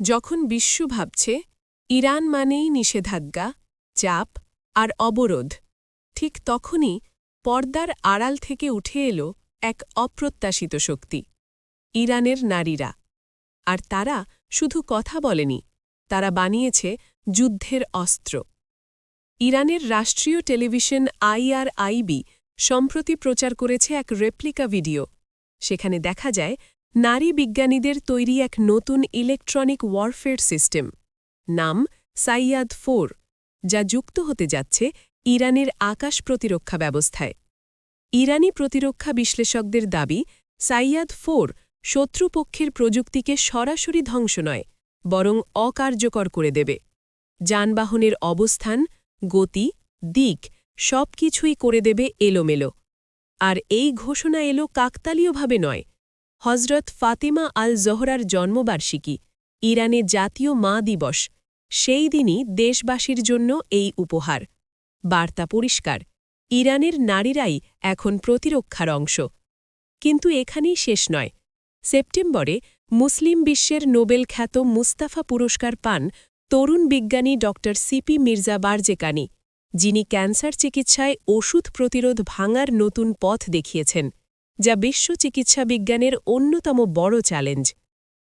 যখন বিশ্ব ভাবছে ইরান মানেই নিষেধাজ্ঞা, চাপ আর অবরোধ, ঠিক তখনই পর্দার আড়াল থেকে উঠে এলো এক অপ্রত্যাশিত শক্তি, ইরানের নারীরা। আর তারা শুধু কথা বলেনি, তারা বানিয়েছে যুদ্ধের অস্ত্র। ইরানের রাষ্ট্রীয় টেলিভিশন IRIB সম্প্রতি প্রচার করেছে এক রেপ্লিকা ভিডিও। সেখানে দেখা যায় নারী বিজ্ঞানীদের তৈরি এক নতুন ইলেকট্রনিক ওয়ারফেয়ার সিস্টেম, নাম সাইয়াদ-4, যা যুক্ত হতে যাচ্ছে ইরানের আকাশ প্রতিরক্ষা ব্যবস্থায়। ইরানি প্রতিরক্ষা বিশ্লেষকদের দাবি, সাইয়াদ-4 শত্রুপক্ষের প্রযুক্তিকে সরাসরি ধ্বংস নয়, বরং অকার্যকর করে দেবে। যানবাহনের অবস্থান, গতি, দিক সবকিছুই করে দেবে এলোমেলো। আর এই ঘোষণা এলো কাকতালীয়ভাবে নয়। হজরত ফাতিমা আল জোহরার জন্মবার্ষিকী, ইরানে জাতীয় মা দিবস, সেই দিনই দেশবাসীর জন্য এই উপহার। বার্তা পরিষ্কার, ইরানের নারীরাই এখন প্রতিরক্ষার অংশ। কিন্তু এখানেই শেষ নয়। সেপ্টেম্বরে মুসলিম বিশ্বের নোবেল খ্যাত মুস্তাফা পুরস্কার পান তরুণ বিজ্ঞানী ড সিপি মির্জা বারজেকানি, যিনি ক্যান্সার চিকিৎসায় ওষুধ প্রতিরোধ ভাঙার নতুন পথ দেখিয়েছেন, যা বিশ্ব চিকিৎসা বিজ্ঞানের অন্যতম বড় চ্যালেঞ্জ।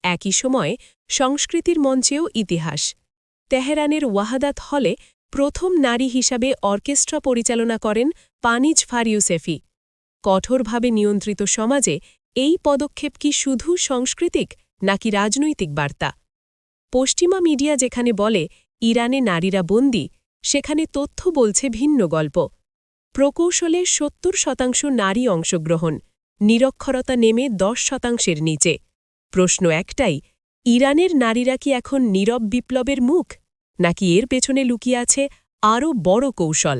একই সময়ে সংস্কৃতির মঞ্চেও ইতিহাস। তেহরানের ওয়াহাদাত হলে প্রথম নারী হিসাবে অর্কেস্ট্রা পরিচালনা করেন পানিজ ফারিউসেফি। কঠোরভাবে নিয়ন্ত্রিত সমাজে এই পদক্ষেপ কি শুধু সাংস্কৃতিক নাকি রাজনৈতিক বার্তা? পশ্চিমা মিডিয়া যেখানে বলে ইরানে নারীরা বন্দী, সেখানে তথ্য বলছে ভিন্ন গল্প। প্রকৌশলে ৭০% নারী অংশগ্রহণ, নিরক্ষরতা নেমে 10%-এর নিচে। প্রশ্ন একটাই, ইরানের নারীরা কি এখন নীরব বিপ্লবের মুখ, নাকি এর পেছনে লুকিয়ে আছে আরও বড় কৌশল?